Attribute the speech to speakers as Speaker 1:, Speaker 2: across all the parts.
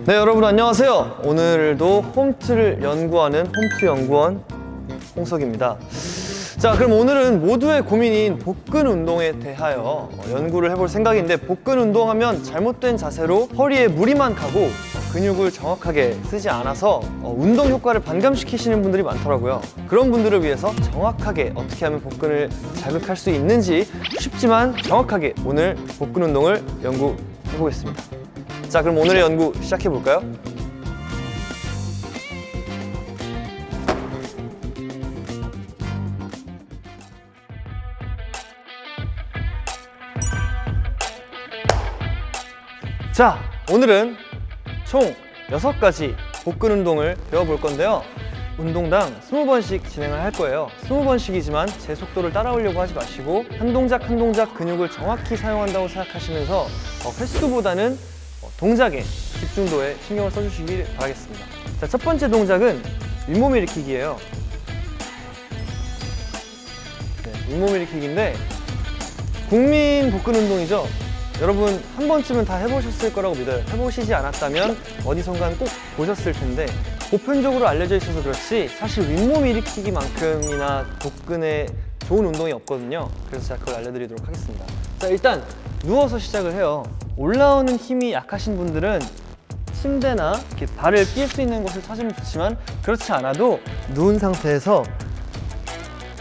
Speaker 1: 네, 여러분 안녕하세요. 오늘도 홈트를 연구하는 홈트 연구원 홍석입니다. 자, 그럼 오늘은 모두의 고민인 복근 운동에 대하여 연구를 해볼 생각인데, 복근 운동하면 잘못된 자세로 허리에 무리만 가고 근육을 정확하게 쓰지 않아서 운동 효과를 반감시키시는 분들이 많더라고요. 그런 분들을 위해서 정확하게 어떻게 하면 복근을 자극할 수 있는지 쉽지만 정확하게 오늘 복근 운동을 연구해 보겠습니다. 자, 그럼 오늘의 연구 시작해 볼까요? 자, 오늘은 총 6가지 복근 운동을 배워볼 건데요. 운동당 20번씩 진행을 할 거예요. 20번씩이지만 제 속도를 따라오려고 하지 마시고 한 동작 한 동작 근육을 정확히 사용한다고 생각하시면서 횟수보다는 동작에 집중도에 신경을 써주시길 바라겠습니다. 자, 첫 번째 동작은 윗몸 일으키기예요. 네, 윗몸 일으키기인데 국민 복근 운동이죠. 여러분 한 번쯤은 다 해보셨을 거라고 믿어요. 해보시지 않았다면 어디선간 꼭 보셨을 텐데, 보편적으로 알려져 있어서 그렇지 사실 윗몸 일으키기만큼이나 복근에 좋은 운동이 없거든요. 그래서 제가 그걸 알려드리도록 하겠습니다. 자, 일단 누워서 시작을 해요. 올라오는 힘이 약하신 분들은 침대나 이렇게 발을 삘 수 있는 곳을 찾으면 좋지만, 그렇지 않아도 누운 상태에서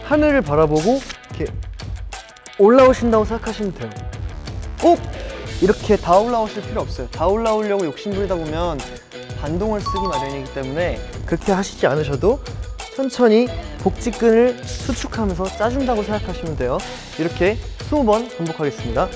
Speaker 1: 하늘을 바라보고 이렇게 올라오신다고 생각하시면 돼요. 꼭 이렇게 다 올라오실 필요 없어요. 다 올라오려고 욕심부리다 보면 반동을 쓰기 마련이기 때문에 그렇게 하시지 않으셔도 천천히 복직근을 수축하면서 짜준다고 생각하시면 돼요. 이렇게 20번 반복하겠습니다.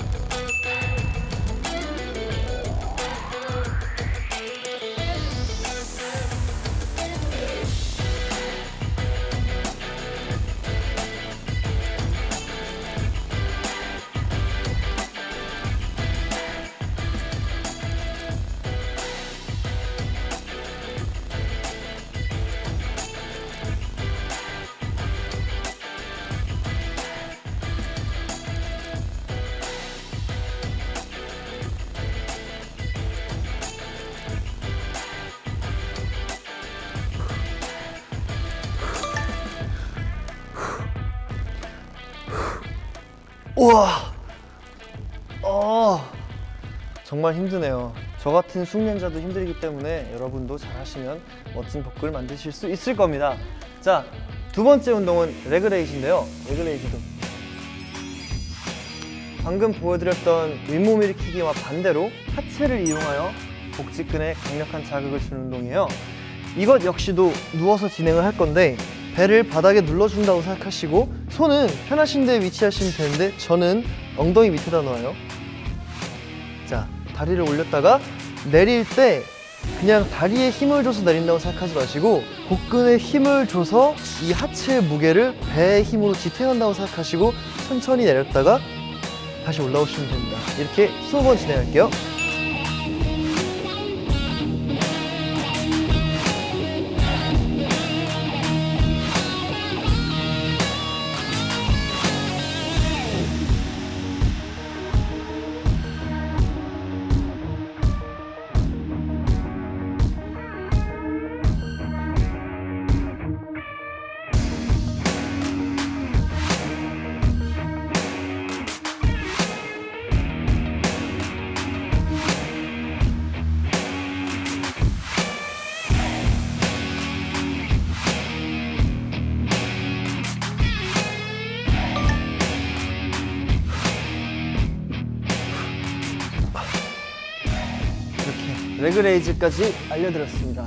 Speaker 1: 우와, 정말 힘드네요. 저 같은 숙련자도 힘들기 때문에 여러분도 잘하시면 멋진 복근을 만드실 수 있을 겁니다. 자, 두 번째 운동은 레그레이즈인데요. 레그레이즈도 방금 보여드렸던 윗몸 일으키기와 반대로 하체를 이용하여 복직근에 강력한 자극을 주는 운동이에요. 이것 역시도 누워서 진행을 할 건데, 배를 바닥에 눌러준다고 생각하시고 손은 편하신 데 위치하시면 되는데 저는 엉덩이 밑에다 놓아요. 자, 다리를 올렸다가 내릴 때 그냥 다리에 힘을 줘서 내린다고 생각하지 마시고 복근에 힘을 줘서 이 하체의 무게를 배의 힘으로 지탱한다고 생각하시고 천천히 내렸다가 다시 올라오시면 됩니다. 이렇게 20번 진행할게요. 레그레이즈까지 알려드렸습니다.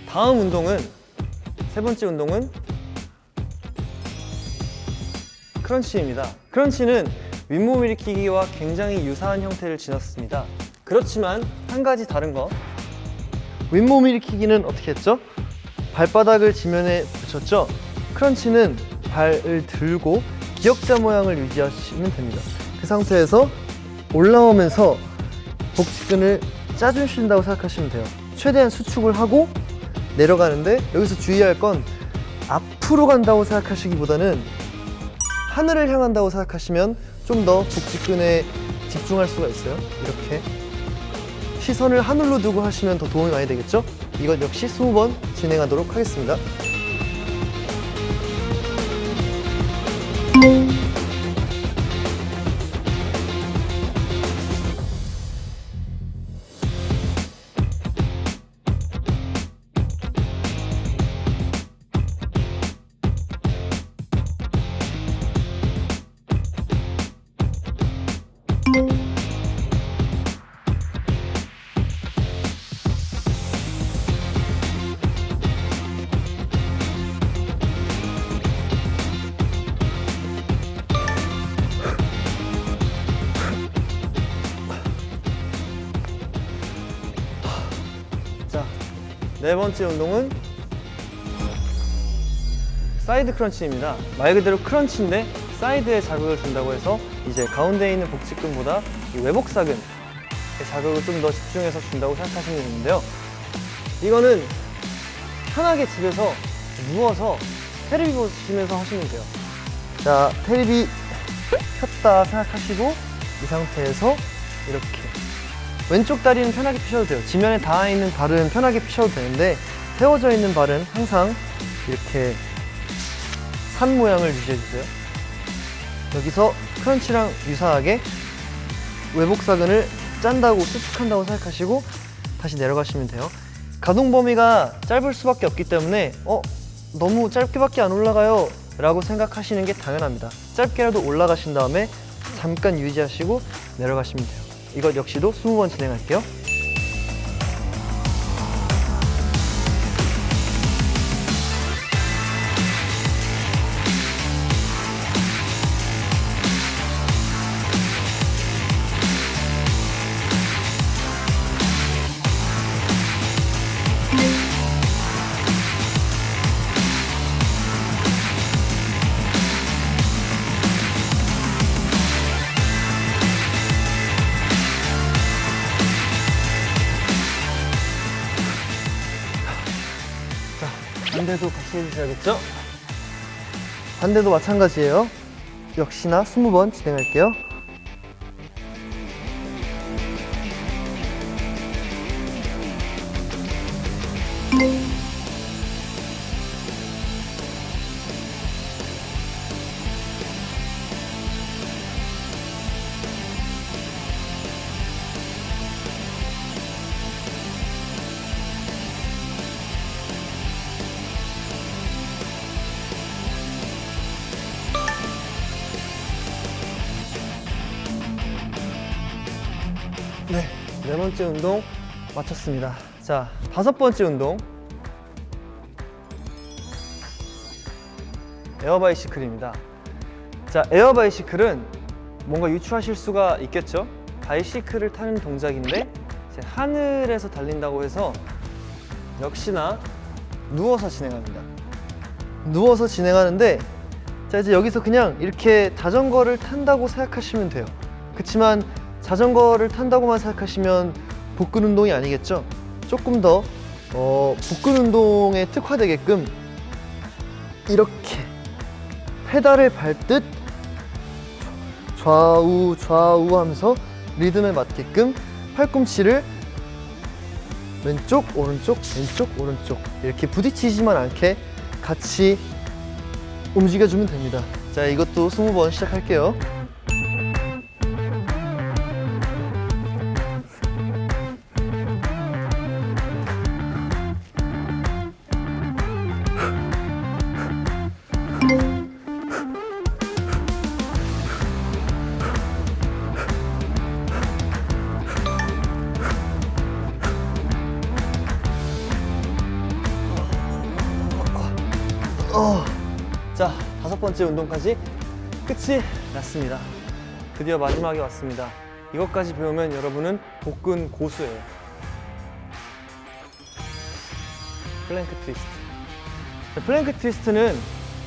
Speaker 1: 다음 운동은, 세 번째 운동은 크런치입니다. 크런치는 윗몸 일으키기와 굉장히 유사한 형태를 지녔습니다. 그렇지만 한 가지 다른 거, 윗몸 일으키기는 어떻게 했죠? 발바닥을 지면에 붙였죠? 크런치는 발을 들고 기역자 모양을 유지하시면 됩니다. 그 상태에서 올라오면서 복직근을 짜주신다고 생각하시면 돼요. 최대한 수축을 하고 내려가는데, 여기서 주의할 건 앞으로 간다고 생각하시기보다는 하늘을 향한다고 생각하시면 좀 더 복직근에 집중할 수가 있어요. 이렇게 시선을 하늘로 두고 하시면 더 도움이 많이 되겠죠? 이것 역시 20번 진행하도록 하겠습니다. 자, 네 번째 운동은 사이드 크런치입니다. 말 그대로 크런치인데 사이드에 자극을 준다고 해서 이제 가운데 있는 복직근보다 이 외복사근에 자극을 좀 더 집중해서 준다고 생각하시면 되는데요. 이거는 편하게 집에서 누워서 테레비 보시면서 하시면 돼요. 자, 테레비 켰다 생각하시고 이 상태에서 이렇게 왼쪽 다리는 편하게 펴셔도 돼요. 지면에 닿아 있는 발은 편하게 펴셔도 되는데 세워져 있는 발은 항상 이렇게 산 모양을 유지해주세요. 여기서 크런치랑 유사하게 외복사근을 짠다고 수축한다고 생각하시고 다시 내려가시면 돼요. 가동 범위가 짧을 수밖에 없기 때문에 너무 짧게밖에 안 올라가요 라고 생각하시는 게 당연합니다. 짧게라도 올라가신 다음에 잠깐 유지하시고 내려가시면 돼요. 이것 역시도 20번 진행할게요. 반대도 같이 해주셔야겠죠? 반대도 마찬가지예요. 역시나 20번 진행할게요. 네, 네 번째 운동 마쳤습니다. 자, 다섯 번째 운동 에어바이시클입니다. 자, 에어바이시클은 뭔가 유추하실 수가 있겠죠? 바이시클을 타는 동작인데 이제 하늘에서 달린다고 해서 역시나 누워서 진행합니다. 누워서 진행하는데 자, 이제 여기서 그냥 이렇게 자전거를 탄다고 생각하시면 돼요. 그렇지만 자전거를 탄다고만 생각하시면 복근 운동이 아니겠죠? 조금 더 복근 운동에 특화되게끔 이렇게 페달을 밟듯 좌우 하면서 리듬에 맞게끔 팔꿈치를 왼쪽 오른쪽 왼쪽 오른쪽 이렇게 부딪히지만 않게 같이 움직여주면 됩니다. 자, 이것도 20번 시작할게요. 자, 다섯 번째 운동까지 끝이 났습니다. 드디어 마지막에 왔습니다. 이것까지 배우면 여러분은 복근 고수예요. 플랭크 트위스트. 플랭크 트위스트는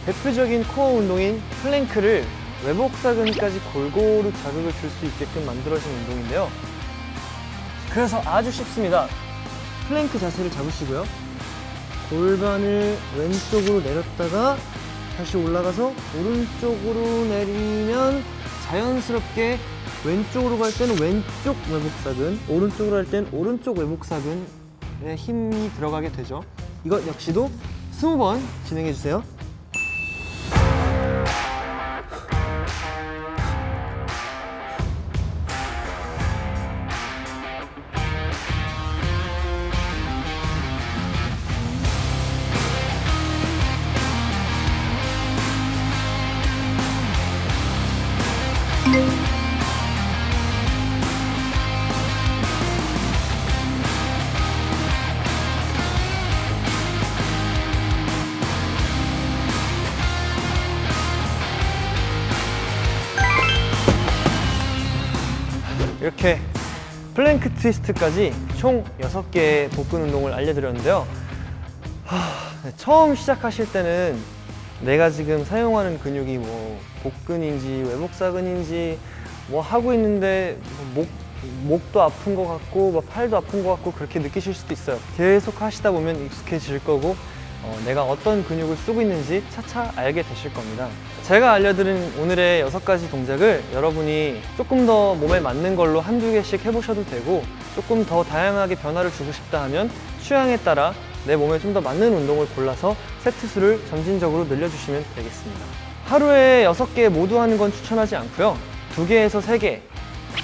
Speaker 1: 대표적인 코어 운동인 플랭크를 외복사근까지 골고루 자극을 줄 수 있게끔 만들어진 운동인데요. 그래서 아주 쉽습니다. 플랭크 자세를 잡으시고요. 골반을 왼쪽으로 내렸다가 다시 올라가서 오른쪽으로 내리면 자연스럽게 왼쪽으로 갈 때는 왼쪽 외복사근, 오른쪽으로 할 때는 오른쪽 외복사근에 힘이 들어가게 되죠. 이것 역시도 20번 진행해 주세요. 이렇게 플랭크 트위스트까지 총 6개의 복근 운동을 알려드렸는데요. 처음 시작하실 때는 내가 지금 사용하는 근육이 뭐 복근인지 외복사근인지 뭐 하고 있는데 목도 아픈 것 같고 뭐 팔도 아픈 것 같고 그렇게 느끼실 수도 있어요. 계속 하시다 보면 익숙해질 거고 내가 어떤 근육을 쓰고 있는지 차차 알게 되실 겁니다. 제가 알려드린 오늘의 6가지 동작을 여러분이 조금 더 몸에 맞는 걸로 한두 개씩 해보셔도 되고, 조금 더 다양하게 변화를 주고 싶다 하면 취향에 따라 내 몸에 좀 더 맞는 운동을 골라서 세트 수를 점진적으로 늘려주시면 되겠습니다. 하루에 6개 모두 하는 건 추천하지 않고요. 2개에서 3개,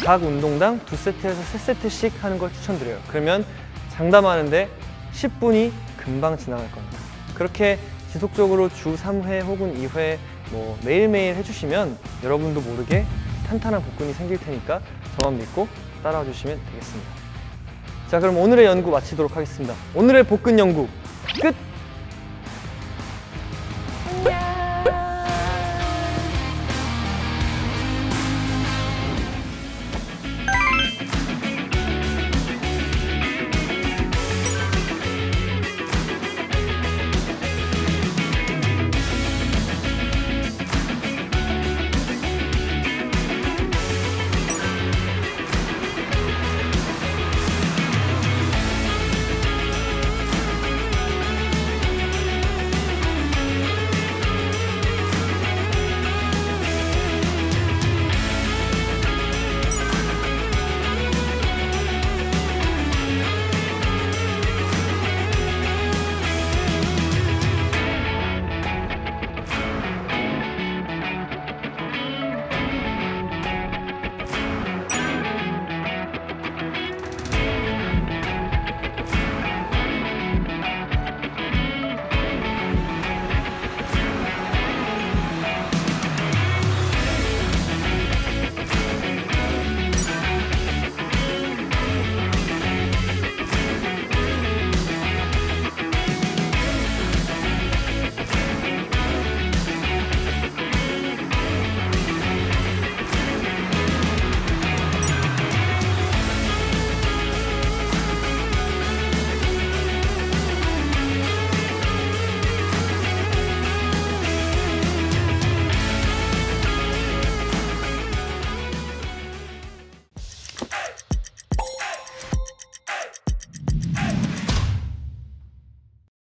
Speaker 1: 각 운동당 2세트에서 3세트씩 하는 걸 추천드려요. 그러면 장담하는데 10분이 금방 지나갈 겁니다. 그렇게 지속적으로 주 3회 혹은 2회 뭐 매일매일 해주시면 여러분도 모르게 탄탄한 복근이 생길 테니까 저만 믿고 따라와 주시면 되겠습니다. 자, 그럼 오늘의 연구 마치도록 하겠습니다. 오늘의 복근 연구 끝!